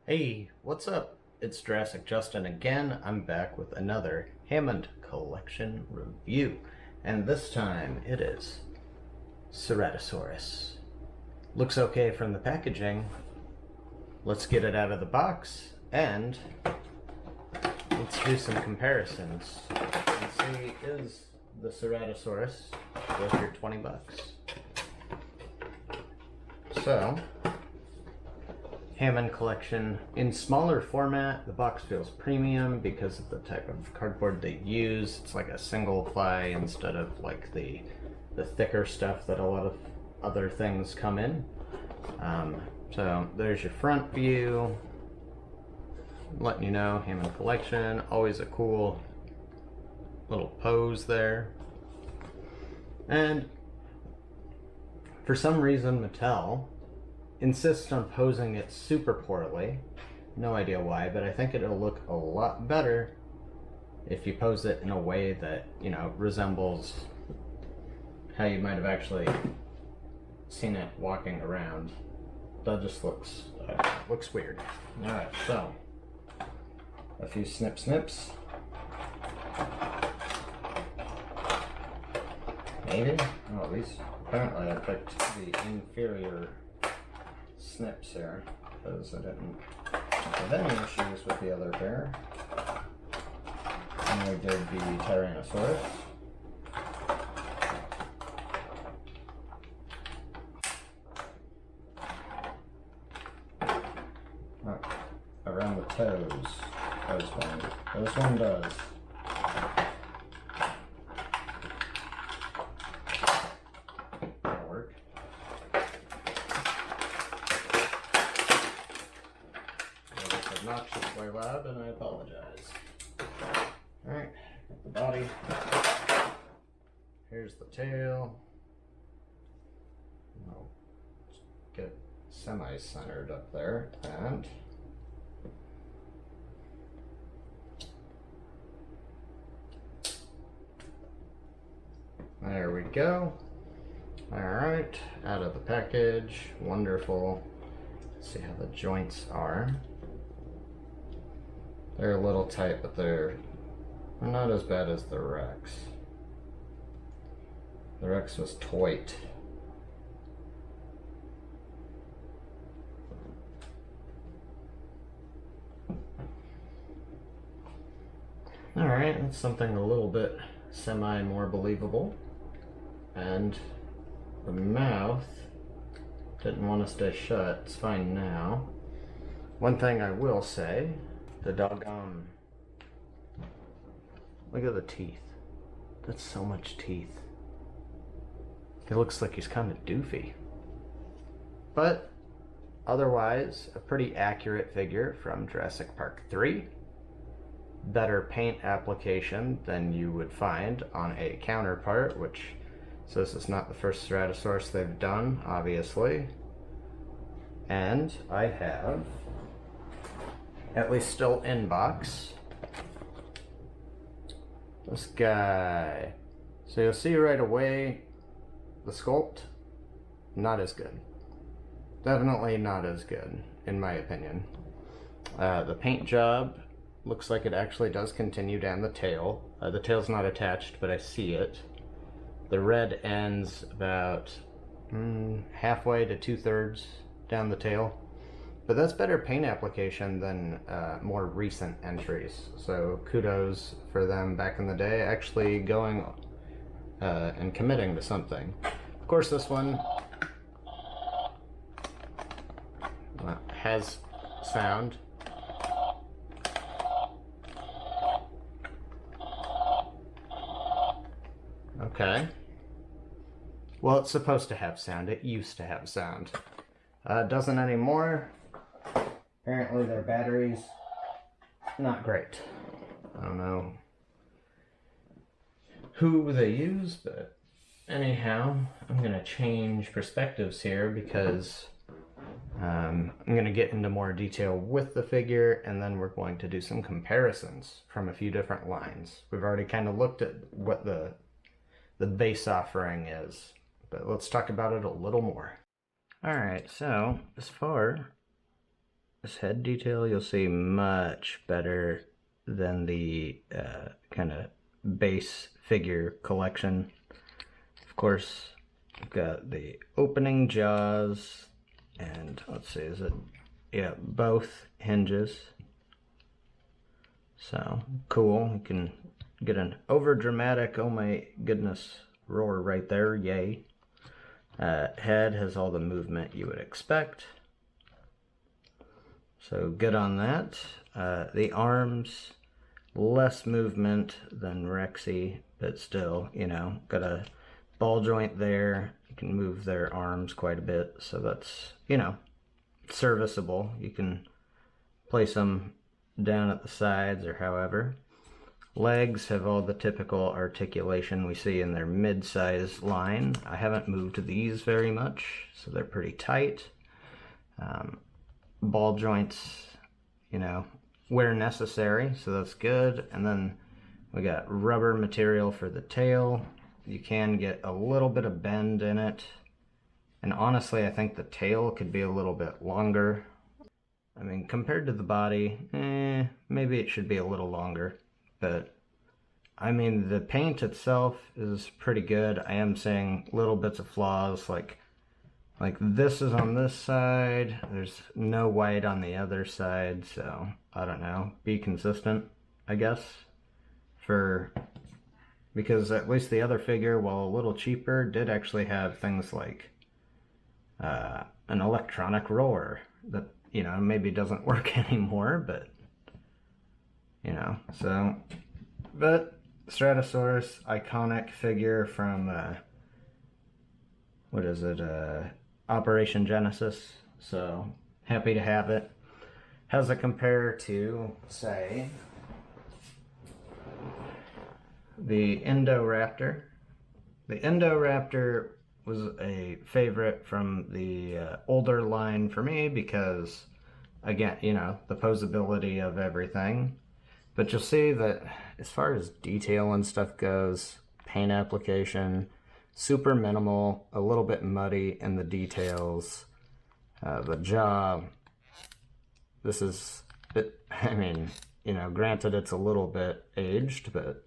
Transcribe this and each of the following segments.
Hey, what's up? It's Jurassic Justin again. I'm back with another Hammond Collection review. And this time it is Ceratosaurus. Looks okay from the packaging. Let's get it out of the box and let's do some comparisons and see, is the Ceratosaurus worth your 20 bucks? So, Hammond Collection. In smaller format, the box feels premium because of the type of cardboard they use. It's like a single ply instead of like the thicker stuff that a lot of other things come in. So there's your front view. Letting you know, Hammond Collection. Always a cool little pose there. And for some reason, Mattel insists on posing it super poorly. No idea why, but I think it'll look a lot better if you pose it in a way that, you know, resembles how you might have actually seen it walking around. That just looks weird. Alright, so a few snips. Maybe? Oh, these, apparently I picked the inferior snips here because I didn't have any issues with the other pair. And we did the Tyrannosaurus. Oh, around the toes. This one does. That'll work. Obnoxiously loud, and I apologize. Alright, got the body. Here's the tail. I'll get semi-centered up there, and there we go. Alright, out of the package. Wonderful. Let's see how the joints are. They're a little tight, but they're not as bad as the Rex. The Rex was tight. Alright, that's something a little bit more believable. And the mouth didn't want to stay shut. It's fine now. One thing I will say, the doggone, look at the teeth. That's so much teeth. It looks like he's kind of doofy. But otherwise, a pretty accurate figure from Jurassic Park 3. Better paint application than you would find on a counterpart, which, so this is not the first Ceratosaurus they've done, obviously. And I have, at least still in box, this guy. So you'll see right away, the sculpt, not as good. Definitely not as good, in my opinion. The paint job looks like it actually does continue down the tail. The tail's not attached, but I see it. The red ends about halfway to 2/3 down the tail. But that's better paint application than more recent entries. So kudos for them back in the day, actually going and committing to something. Of course, this one has sound. Okay. Well, it's supposed to have sound. It used to have sound. Doesn't anymore. Apparently their batteries, not great. I don't know who they use, but anyhow, I'm going to change perspectives here because I'm going to get into more detail with the figure, and then we're going to do some comparisons from a few different lines. We've already kind of looked at what the base offering is, but let's talk about it a little more. Alright, so as far this head detail, you'll see much better than the kind of base figure collection. Of course, we've got the opening jaws, and let's see, is it? Yeah, both hinges. So cool. You can get an over dramatic, oh my goodness, roar right there. Yay. Head has all the movement you would expect. So good on that. The arms, less movement than Rexy, but still, you know, got a ball joint there. You can move their arms quite a bit, so that's, you know, serviceable. You can place them down at the sides or however. Legs have all the typical articulation we see in their mid-size line. I haven't moved these very much, so they're pretty tight. Ball joints, you know, where necessary, so that's good. And then we got rubber material for the tail. You can get a little bit of bend in it. And honestly, I think the tail could be a little bit longer. I mean, compared to the body, maybe it should be a little longer. But, I mean, the paint itself is pretty good. I am seeing little bits of flaws, like this is on this side, there's no white on the other side, so I don't know, be consistent, I guess, because at least the other figure, while a little cheaper, did actually have things like an electronic roller that, you know, maybe doesn't work anymore, but, you know, so, but Ceratosaurus, iconic figure from, what is it, Operation Genesis, so happy to have it. How's it compare to, say, the Indoraptor? The Indoraptor was a favorite from the older line for me because, again, you know, the posability of everything. But you'll see that as far as detail and stuff goes, paint application, super minimal, a little bit muddy in the details. The jaw, this is, I mean, you know, granted it's a little bit aged, but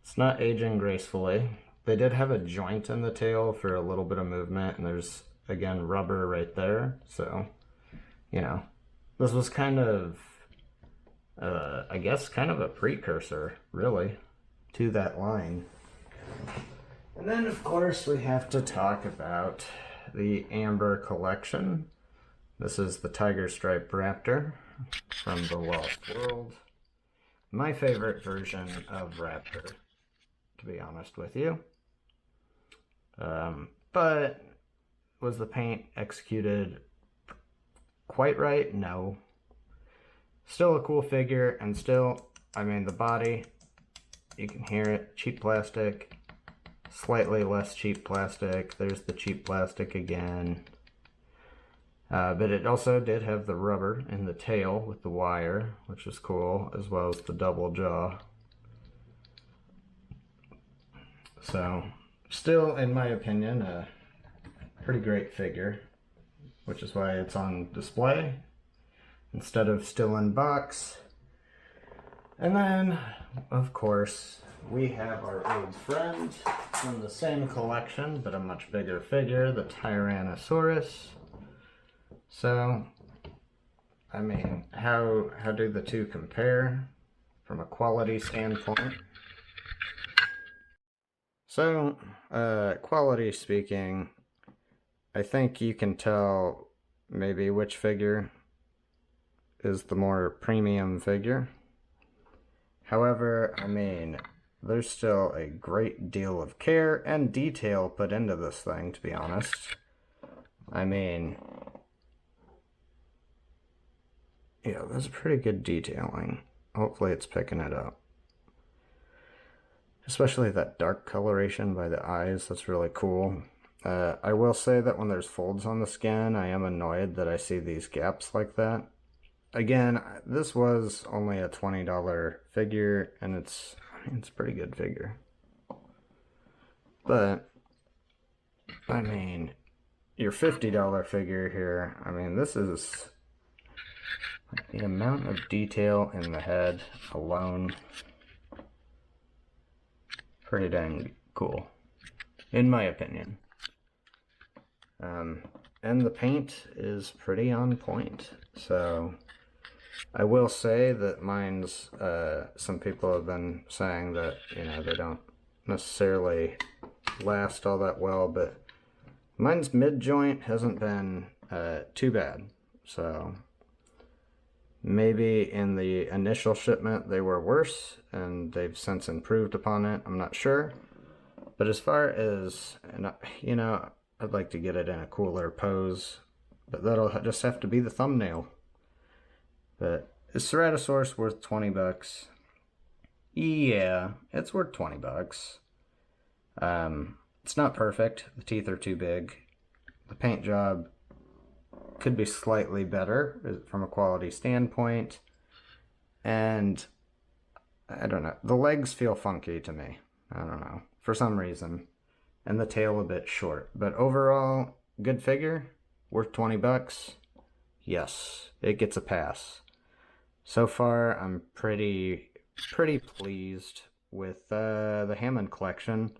it's not aging gracefully. They did have a joint in the tail for a little bit of movement, and there's, again, rubber right there. So, you know, this was kind of, I guess, kind of a precursor, really, to that line. And then, of course, we have to talk about the Amber Collection. This is the Tiger Stripe Raptor from the Lost World. My favorite version of Raptor, to be honest with you. But was the paint executed quite right? No. Still a cool figure, and still, I mean, the body, you can hear it, cheap plastic. Slightly less cheap plastic. There's the cheap plastic again. But it also did have the rubber in the tail with the wire, which is cool, as well as the double jaw. So, still, in my opinion, a pretty great figure, which is why it's on display instead of still in box. And then, of course, we have our old friend from the same collection, but a much bigger figure, the Tyrannosaurus. So, I mean, how do the two compare from a quality standpoint? So, quality speaking, I think you can tell maybe which figure is the more premium figure. However, I mean, there's still a great deal of care and detail put into this thing, to be honest. I mean, yeah, that's pretty good detailing. Hopefully it's picking it up. Especially that dark coloration by the eyes, that's really cool. I will say that when there's folds on the skin, I am annoyed that I see these gaps like that. Again, this was only a $20 figure, and it's a pretty good figure. But, I mean, your $50 figure here, I mean, this is The amount of detail in the head alone, pretty dang cool, in my opinion. And the paint is pretty on point. So I will say that mine's, some people have been saying that, you know, they don't necessarily last all that well, but mine's mid-joint hasn't been too bad. So maybe in the initial shipment they were worse and they've since improved upon it. I'm not sure. But as far as, you know, I'd like to get it in a cooler pose, but that'll just have to be the thumbnail. But is Ceratosaurus worth 20 bucks? Yeah, it's worth 20 bucks. It's not perfect. The teeth are too big. The paint job could be slightly better from a quality standpoint. And I don't know. The legs feel funky to me. I don't know. For some reason. And the tail a bit short. But overall, good figure. Worth 20 bucks. Yes, it gets a pass. So far, I'm pretty pleased with the Hammond Collection.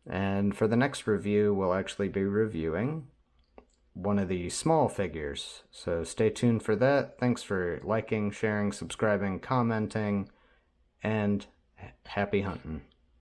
And for the next review, we'll actually be reviewing one of the small figures. So stay tuned for that. Thanks for liking, sharing, subscribing, commenting, and happy hunting.